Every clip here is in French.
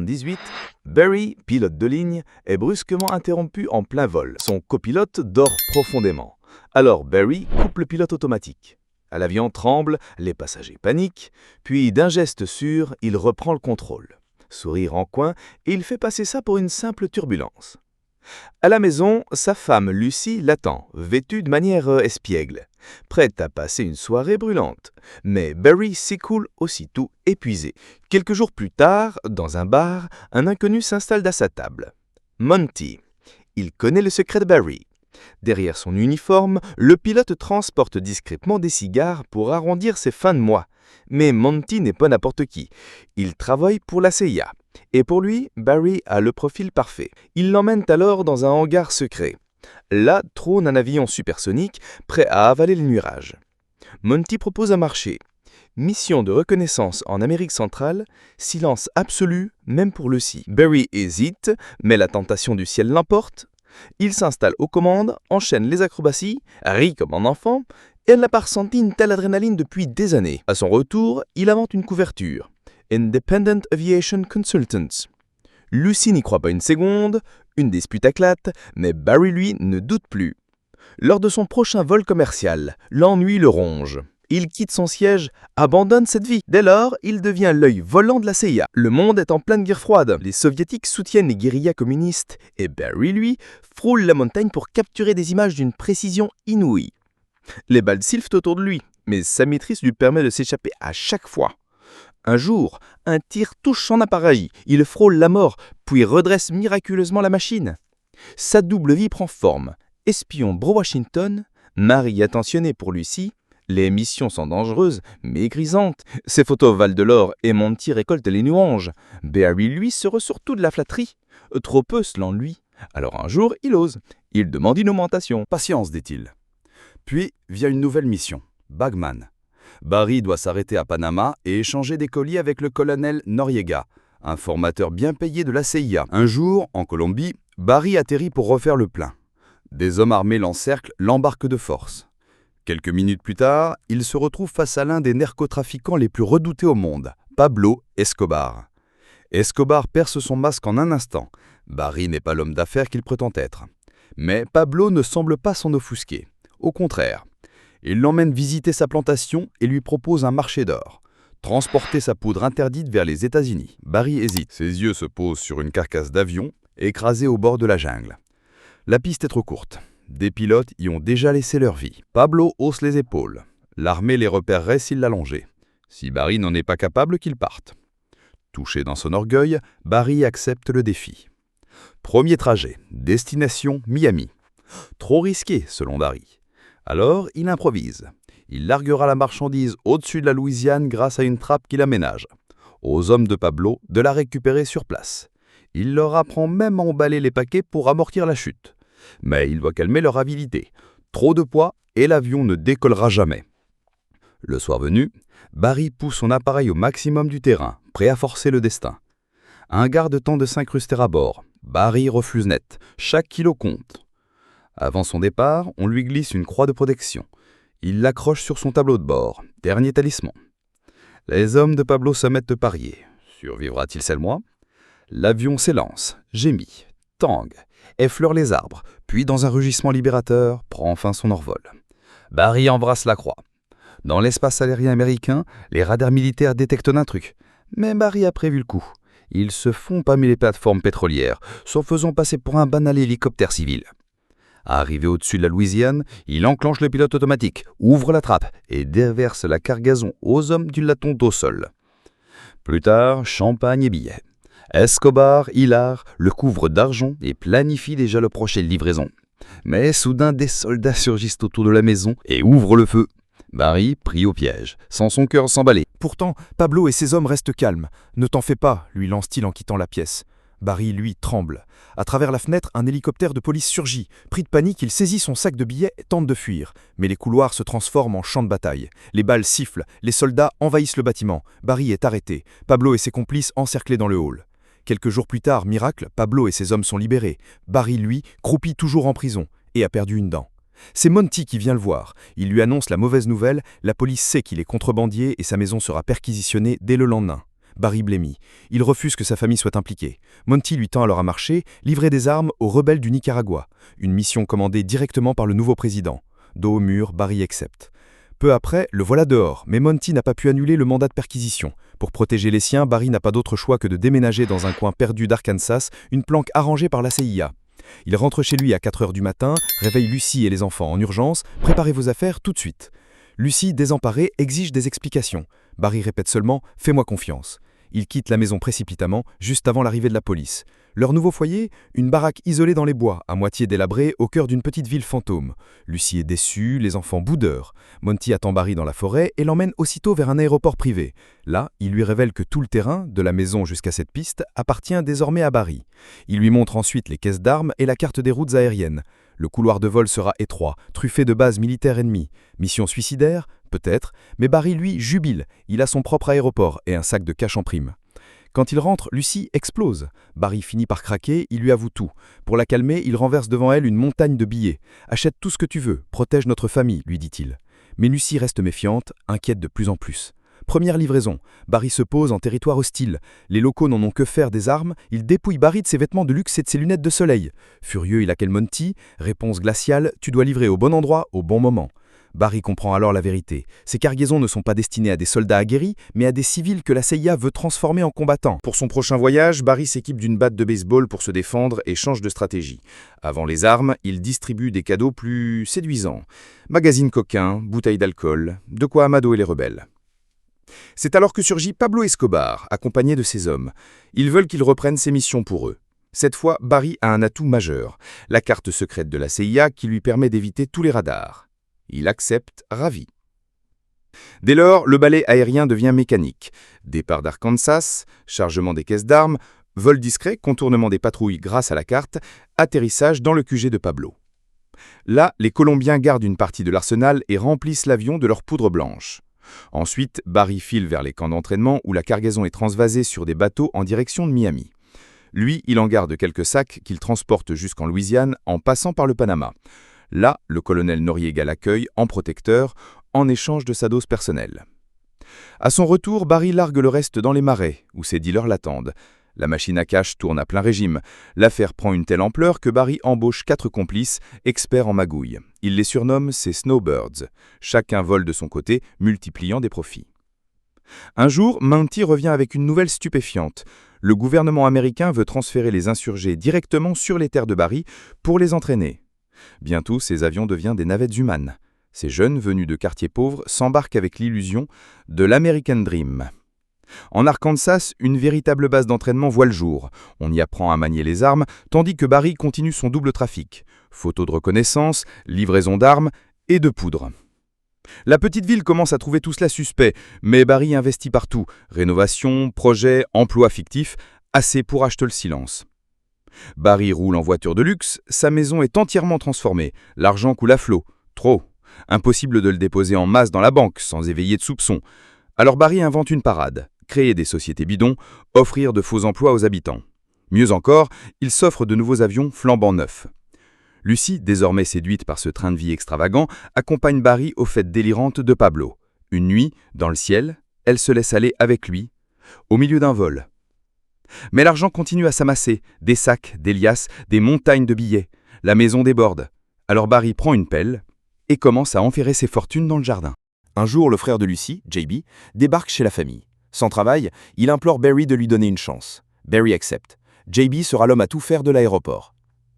18, Barry, pilote de ligne, est brusquement interrompu en plein vol. Son copilote dort profondément. Alors Barry coupe le pilote automatique. L'avion tremble, les passagers paniquent, puis d'un geste sûr, il reprend le contrôle. Sourire en coin, il fait passer ça pour une simple turbulence. À la maison, sa femme Lucy l'attend, vêtue de manière espiègle, prête à passer une soirée brûlante. Mais Barry s'écoule aussitôt épuisé. Quelques jours plus tard, dans un bar, un inconnu s'installe à sa table. Monty. Il connaît le secret de Barry. Derrière son uniforme, le pilote transporte discrètement des cigares pour arrondir ses fins de mois. Mais Monty n'est pas n'importe qui. Il travaille pour la CIA. Et pour lui, Barry a le profil parfait. Il l'emmène alors dans un hangar secret. Là trône un avion supersonique prêt à avaler le nuage. Monty propose un marché. Mission de reconnaissance en Amérique centrale, silence absolu, même pour Lucy. Barry hésite, mais la tentation du ciel l'emporte. Il s'installe aux commandes, enchaîne les acrobaties, rit comme un enfant, et elle n'a pas ressenti une telle adrénaline depuis des années. À son retour, il invente une couverture. Independent Aviation Consultants. Lucy n'y croit pas une seconde, une dispute éclate, mais Barry, lui, ne doute plus. Lors de son prochain vol commercial, l'ennui le ronge. Il quitte son siège, abandonne cette vie. Dès lors, il devient l'œil volant de la CIA. Le monde est en pleine guerre froide. Les soviétiques soutiennent les guérillas communistes et Barry, lui, frôle la montagne pour capturer des images d'une précision inouïe. Les balles sifflent autour de lui, mais sa maîtrise lui permet de s'échapper à chaque fois. Un jour, un tir touche son appareil, il frôle la mort, puis redresse miraculeusement la machine. Sa double vie prend forme. Espion pro-Washington, mari attentionné pour Lucy, les missions sont dangereuses, mais grisantes. Ses photos valent de l'or et Monty récolte les louanges. Barry, lui, se ressort tout de la flatterie. Trop peu selon lui. Alors un jour, il ose. Il demande une augmentation. Patience, dit-il. Puis vient une nouvelle mission, Bagman. Barry doit s'arrêter à Panama et échanger des colis avec le colonel Noriega, un formateur bien payé de la CIA. Un jour, en Colombie, Barry atterrit pour refaire le plein. Des hommes armés l'encerclent, l'embarquent de force. Quelques minutes plus tard, il se retrouve face à l'un des narcotrafiquants les plus redoutés au monde, Pablo Escobar. Escobar perce son masque en un instant. Barry n'est pas l'homme d'affaires qu'il prétend être. Mais Pablo ne semble pas s'en offusquer. Au contraire, il l'emmène visiter sa plantation et lui propose un marché d'or. Transporter sa poudre interdite vers les États-Unis. Barry hésite. Ses yeux se posent sur une carcasse d'avion écrasée au bord de la jungle. La piste est trop courte. Des pilotes y ont déjà laissé leur vie. Pablo hausse les épaules. L'armée les repérerait s'il l'allongeait. Si Barry n'en est pas capable, qu'il parte. Touché dans son orgueil, Barry accepte le défi. Premier trajet, destination Miami. Trop risqué, selon Barry. Alors, il improvise. Il larguera la marchandise au-dessus de la Louisiane grâce à une trappe qu'il aménage. Aux hommes de Pablo de la récupérer sur place. Il leur apprend même à emballer les paquets pour amortir la chute. Mais il doit calmer leur avidité. Trop de poids et l'avion ne décollera jamais. Le soir venu, Barry pousse son appareil au maximum du terrain, prêt à forcer le destin. Un garde tente de s'incruster à bord. Barry refuse net. Chaque kilo compte. Avant son départ, on lui glisse une croix de protection. Il l'accroche sur son tableau de bord. Dernier talisman. Les hommes de Pablo se mettent de parier. Survivra-t-il cette mois? L'avion s'élance, gémit, tangue, effleure les arbres, puis dans un rugissement libérateur, prend enfin son envol. Barry embrasse la croix. Dans l'espace aérien américain, les radars militaires détectent un truc. Mais Barry a prévu le coup. Ils se font parmi les plateformes pétrolières, s'en faisant passer pour un banal hélicoptère civil. Arrivé au-dessus de la Louisiane, il enclenche le pilote automatique, ouvre la trappe et déverse la cargaison aux hommes du laton au sol. Plus tard, champagne et billets. Escobar, hilar, le couvre d'argent et planifie déjà le prochaine livraison. Mais soudain, des soldats surgissent autour de la maison et ouvrent le feu. Barry pris au piège, sans son cœur s'emballer. Pourtant, Pablo et ses hommes restent calmes. « Ne t'en fais pas », lui lance-t-il en quittant la pièce. Barry, lui, tremble. À travers la fenêtre, un hélicoptère de police surgit. Pris de panique, il saisit son sac de billets et tente de fuir. Mais les couloirs se transforment en champ de bataille. Les balles sifflent, les soldats envahissent le bâtiment. Barry est arrêté. Pablo et ses complices encerclés dans le hall. Quelques jours plus tard, miracle, Pablo et ses hommes sont libérés. Barry, lui, croupit toujours en prison et a perdu une dent. C'est Monty qui vient le voir. Il lui annonce la mauvaise nouvelle, la police sait qu'il est contrebandier et sa maison sera perquisitionnée dès le lendemain. Barry blêmit. Il refuse que sa famille soit impliquée. Monty lui tend alors un marché, livrer des armes aux rebelles du Nicaragua. Une mission commandée directement par le nouveau président. Dos au mur, Barry accepte. Peu après, le voilà dehors, mais Monty n'a pas pu annuler le mandat de perquisition. Pour protéger les siens, Barry n'a pas d'autre choix que de déménager dans un coin perdu d'Arkansas, une planque arrangée par la CIA. Il rentre chez lui à 4 heures du matin, réveille Lucy et les enfants en urgence, « Préparez vos affaires tout de suite ». Lucy, désemparée, exige des explications. Barry répète seulement « Fais-moi confiance ». Ils quittent la maison précipitamment, juste avant l'arrivée de la police. Leur nouveau foyer, une baraque isolée dans les bois, à moitié délabrée, au cœur d'une petite ville fantôme. Lucy est déçue, les enfants boudeurs. Monty attend Barry dans la forêt et l'emmène aussitôt vers un aéroport privé. Là, il lui révèle que tout le terrain, de la maison jusqu'à cette piste, appartient désormais à Barry. Il lui montre ensuite les caisses d'armes et la carte des routes aériennes. Le couloir de vol sera étroit, truffé de bases militaires ennemies. Mission suicidaire? Peut-être, mais Barry, lui, jubile. Il a son propre aéroport et un sac de cash en prime. Quand il rentre, Lucy explose. Barry finit par craquer, il lui avoue tout. Pour la calmer, il renverse devant elle une montagne de billets. « Achète tout ce que tu veux, protège notre famille », lui dit-il. Mais Lucy reste méfiante, inquiète de plus en plus. Première livraison. Barry se pose en territoire hostile. Les locaux n'en ont que faire des armes. Il dépouille Barry de ses vêtements de luxe et de ses lunettes de soleil. Furieux, il appelle Monty. Réponse glaciale, « Tu dois livrer au bon endroit, au bon moment ». Barry comprend alors la vérité. Ces cargaisons ne sont pas destinées à des soldats aguerris, mais à des civils que la CIA veut transformer en combattants. Pour son prochain voyage, Barry s'équipe d'une batte de baseball pour se défendre et change de stratégie. Avant les armes, il distribue des cadeaux plus séduisants. Magazines coquins, bouteilles d'alcool, de quoi amadouer les rebelles. C'est alors que surgit Pablo Escobar, accompagné de ses hommes. Ils veulent qu'il reprenne ses missions pour eux. Cette fois, Barry a un atout majeur, la carte secrète de la CIA qui lui permet d'éviter tous les radars. Il accepte, ravi. Dès lors, le balai aérien devient mécanique. Départ d'Arkansas, chargement des caisses d'armes, vol discret, contournement des patrouilles grâce à la carte, atterrissage dans le QG de Pablo. Là, les Colombiens gardent une partie de l'arsenal et remplissent l'avion de leur poudre blanche. Ensuite, Barry file vers les camps d'entraînement où la cargaison est transvasée sur des bateaux en direction de Miami. Lui, il en garde quelques sacs qu'il transporte jusqu'en Louisiane en passant par le Panama. Là, le colonel Noriega l'accueille en protecteur, en échange de sa dose personnelle. À son retour, Barry largue le reste dans les marais, où ses dealers l'attendent. La machine à cash tourne à plein régime. L'affaire prend une telle ampleur que Barry embauche 4 complices, experts en magouille. Il les surnomme ses Snowbirds. Chacun vole de son côté, multipliant des profits. Un jour, Monty revient avec une nouvelle stupéfiante. Le gouvernement américain veut transférer les insurgés directement sur les terres de Barry pour les entraîner. Bientôt, ces avions deviennent des navettes humaines. Ces jeunes venus de quartiers pauvres s'embarquent avec l'illusion de l'American Dream. En Arkansas, une véritable base d'entraînement voit le jour. On y apprend à manier les armes, tandis que Barry continue son double trafic. Photos de reconnaissance, livraison d'armes et de poudre. La petite ville commence à trouver tout cela suspect, mais Barry investit partout. Rénovation, projets, emplois fictifs, assez pour acheter le silence. Barry roule en voiture de luxe, sa maison est entièrement transformée. L'argent coule à flot. Trop. Impossible de le déposer en masse dans la banque, sans éveiller de soupçons. Alors Barry invente une parade. Créer des sociétés bidons, offrir de faux emplois aux habitants. Mieux encore, il s'offre de nouveaux avions flambant neufs. Lucy, désormais séduite par ce train de vie extravagant, accompagne Barry aux fêtes délirantes de Pablo. Une nuit, dans le ciel, elle se laisse aller avec lui, au milieu d'un vol. Mais l'argent continue à s'amasser, des sacs, des liasses, des montagnes de billets. La maison déborde. Alors Barry prend une pelle et commence à enferrer ses fortunes dans le jardin. Un jour, le frère de Lucy, JB, débarque chez la famille. Sans travail, il implore Barry de lui donner une chance. Barry accepte. JB sera l'homme à tout faire de l'aéroport.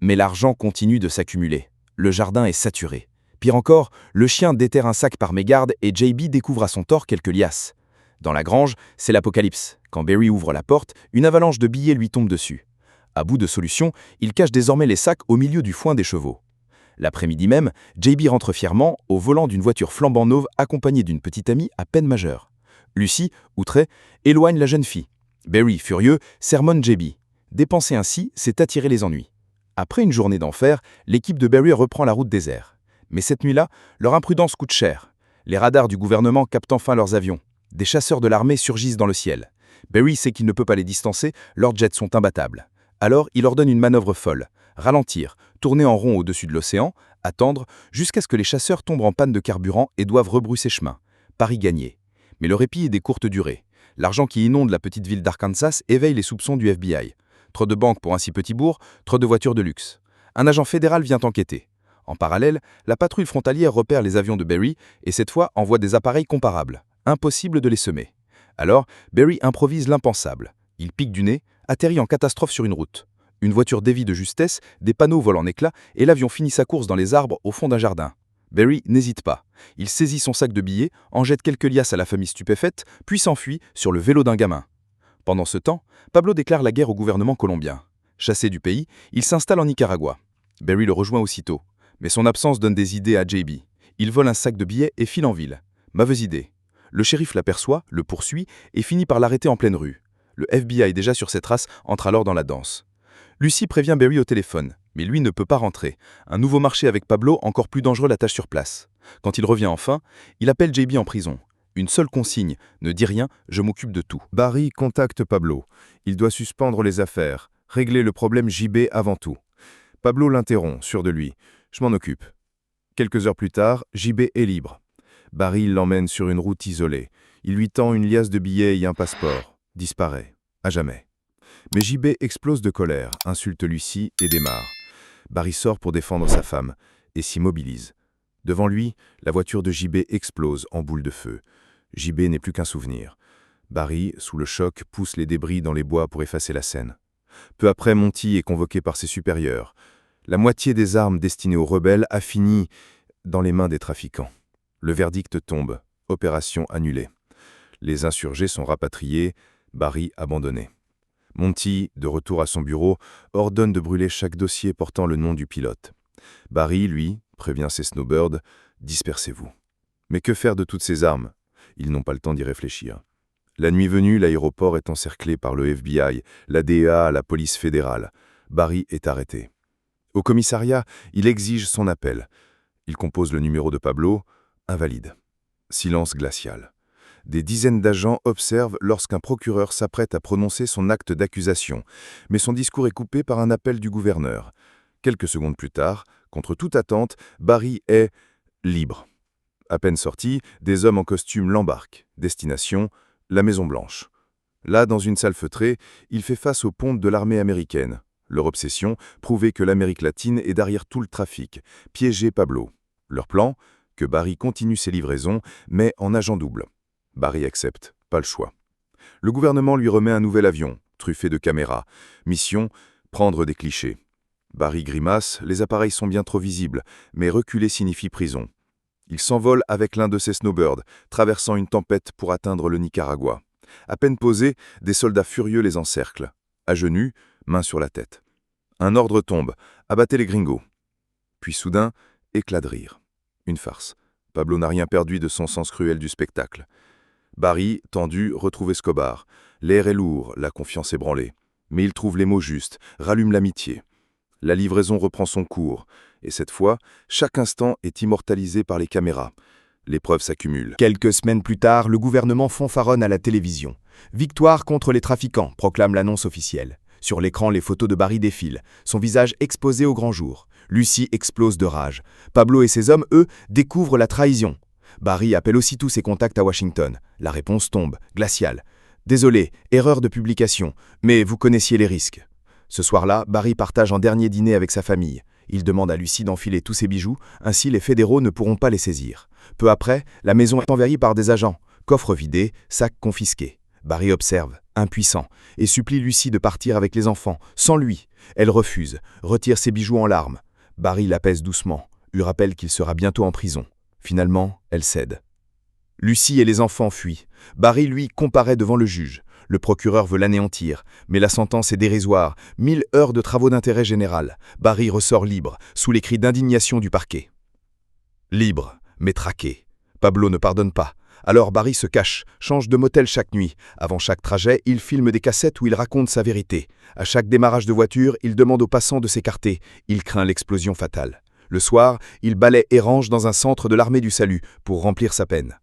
Mais l'argent continue de s'accumuler. Le jardin est saturé. Pire encore, le chien déterre un sac par mégarde et JB découvre à son tort quelques liasses. Dans la grange, c'est l'apocalypse. Quand Barry ouvre la porte, une avalanche de billets lui tombe dessus. À bout de solution, il cache désormais les sacs au milieu du foin des chevaux. L'après-midi même, JB rentre fièrement au volant d'une voiture flambant neuve accompagnée d'une petite amie à peine majeure. Lucy, outrée, éloigne la jeune fille. Barry, furieux, sermonne JB. Dépenser ainsi, c'est attirer les ennuis. Après une journée d'enfer, l'équipe de Barry reprend la route désert. Mais cette nuit-là, leur imprudence coûte cher. Les radars du gouvernement captent enfin leurs avions. Des chasseurs de l'armée surgissent dans le ciel. Barry sait qu'il ne peut pas les distancer, leurs jets sont imbattables. Alors, il ordonne une manœuvre folle. Ralentir, tourner en rond au-dessus de l'océan, attendre, jusqu'à ce que les chasseurs tombent en panne de carburant et doivent rebrousser chemin. Pari gagné. Mais le répit est des courtes durées. L'argent qui inonde la petite ville d'Arkansas éveille les soupçons du FBI. Trop de banques pour un si petit bourg, trop de voitures de luxe. Un agent fédéral vient enquêter. En parallèle, la patrouille frontalière repère les avions de Barry et cette fois envoie des appareils comparables. Impossible de les semer. Alors, Barry improvise l'impensable. Il pique du nez, atterrit en catastrophe sur une route. Une voiture dévie de justesse, des panneaux volent en éclats et l'avion finit sa course dans les arbres au fond d'un jardin. Barry n'hésite pas. Il saisit son sac de billets, en jette quelques liasses à la famille stupéfaite, puis s'enfuit sur le vélo d'un gamin. Pendant ce temps, Pablo déclare la guerre au gouvernement colombien. Chassé du pays, il s'installe en Nicaragua. Barry le rejoint aussitôt. Mais son absence donne des idées à JB. Il vole un sac de billets et file en ville. Mauvaise idée. Le shérif l'aperçoit, le poursuit et finit par l'arrêter en pleine rue. Le FBI, déjà sur ses traces, entre alors dans la danse. Lucy prévient Barry au téléphone, mais lui ne peut pas rentrer. Un nouveau marché avec Pablo, encore plus dangereux l'attache sur place. Quand il revient enfin, il appelle JB en prison. Une seule consigne, ne dis rien, je m'occupe de tout. Barry contacte Pablo. Il doit suspendre les affaires, régler le problème JB avant tout. Pablo l'interrompt, sûr de lui. Je m'en occupe. Quelques heures plus tard, JB est libre. Barry l'emmène sur une route isolée. Il lui tend une liasse de billets et un passeport. Disparaît. À jamais. Mais JB explose de colère, insulte Lucy et démarre. Barry sort pour défendre sa femme et s'immobilise. Devant lui, la voiture de JB explose en boule de feu. JB n'est plus qu'un souvenir. Barry, sous le choc, pousse les débris dans les bois pour effacer la scène. Peu après, Monty est convoqué par ses supérieurs. La moitié des armes destinées aux rebelles a fini dans les mains des trafiquants. Le verdict tombe. Opération annulée. Les insurgés sont rapatriés, Barry abandonné. Monty, de retour à son bureau, ordonne de brûler chaque dossier portant le nom du pilote. Barry, lui, prévient ses snowbirds, « Dispersez-vous ». Mais que faire de toutes ces armes? Ils n'ont pas le temps d'y réfléchir. La nuit venue, l'aéroport est encerclé par le FBI, la DEA, la police fédérale. Barry est arrêté. Au commissariat, il exige son appel. Il compose le numéro de Pablo, invalide. Silence glacial. Des dizaines d'agents observent lorsqu'un procureur s'apprête à prononcer son acte d'accusation, mais son discours est coupé par un appel du gouverneur. Quelques secondes plus tard, contre toute attente, Barry est libre. À peine sorti, des hommes en costume l'embarquent. Destination, la Maison-Blanche. Là, dans une salle feutrée, il fait face aux pontes de l'armée américaine. Leur obsession, prouver que l'Amérique latine est derrière tout le trafic, piéger Pablo. Leur plan, que Barry continue ses livraisons, mais en agent double. Barry accepte, pas le choix. Le gouvernement lui remet un nouvel avion, truffé de caméras. Mission, prendre des clichés. Barry grimace, les appareils sont bien trop visibles, mais reculer signifie prison. Il s'envole avec l'un de ses snowbirds, traversant une tempête pour atteindre le Nicaragua. À peine posés, des soldats furieux les encerclent. À genoux, main sur la tête. Un ordre tombe, abattez les gringos. Puis soudain, éclat de rire. Une farce. Pablo n'a rien perdu de son sens cruel du spectacle. Barry, tendu, retrouve Escobar. L'air est lourd, la confiance ébranlée. Mais il trouve les mots justes, rallume l'amitié. La livraison reprend son cours. Et cette fois, chaque instant est immortalisé par les caméras. Les preuves s'accumulent. Quelques semaines plus tard, le gouvernement fanfaronne à la télévision. Victoire contre les trafiquants, proclame l'annonce officielle. Sur l'écran, les photos de Barry défilent, son visage exposé au grand jour. Lucy explose de rage. Pablo et ses hommes, eux, découvrent la trahison. Barry appelle aussitôt ses contacts à Washington. La réponse tombe, glaciale. « Désolé, erreur de publication, mais vous connaissiez les risques. » Ce soir-là, Barry partage un dernier dîner avec sa famille. Il demande à Lucy d'enfiler tous ses bijoux, ainsi les fédéraux ne pourront pas les saisir. Peu après, la maison est envahie par des agents. Coffre vidé, sac confisqué. Barry observe, impuissant, et supplie Lucy de partir avec les enfants, sans lui. Elle refuse, retire ses bijoux en larmes. Barry l'apaise doucement, lui rappelle qu'il sera bientôt en prison. Finalement, elle cède. Lucy et les enfants fuient. Barry, lui, comparaît devant le juge. Le procureur veut l'anéantir, mais la sentence est dérisoire. 1000 heures de travaux d'intérêt général. Barry ressort libre, sous les cris d'indignation du parquet. Libre, mais traqué. Pablo ne pardonne pas. Alors Barry se cache, change de motel chaque nuit. Avant chaque trajet, il filme des cassettes où il raconte sa vérité. À chaque démarrage de voiture, il demande aux passants de s'écarter. Il craint l'explosion fatale. Le soir, il balaie et range dans un centre de l'armée du salut pour remplir sa peine.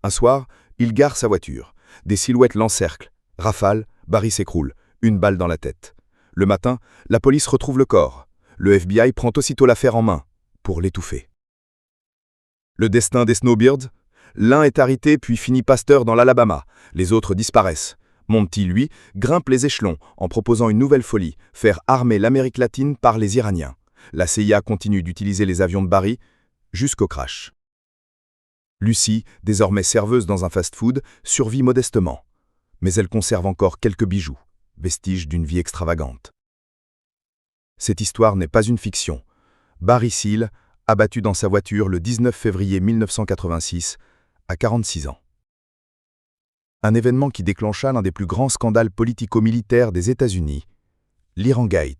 Un soir, il gare sa voiture. Des silhouettes l'encerclent. Rafale, Barry s'écroule, une balle dans la tête. Le matin, la police retrouve le corps. Le FBI prend aussitôt l'affaire en main pour l'étouffer. Le destin des Snowbirds? L'un est arrêté puis finit pasteur dans l'Alabama. Les autres disparaissent. Monty, lui, grimpe les échelons en proposant une nouvelle folie, faire armer l'Amérique latine par les Iraniens. La CIA continue d'utiliser les avions de Barry jusqu'au crash. Lucy, désormais serveuse dans un fast-food, survit modestement. Mais elle conserve encore quelques bijoux, vestiges d'une vie extravagante. Cette histoire n'est pas une fiction. Barry Seal, abattu dans sa voiture le 19 février 1986, à 46 ans. Un événement qui déclencha l'un des plus grands scandales politico-militaires des États-Unis, l'Irangate.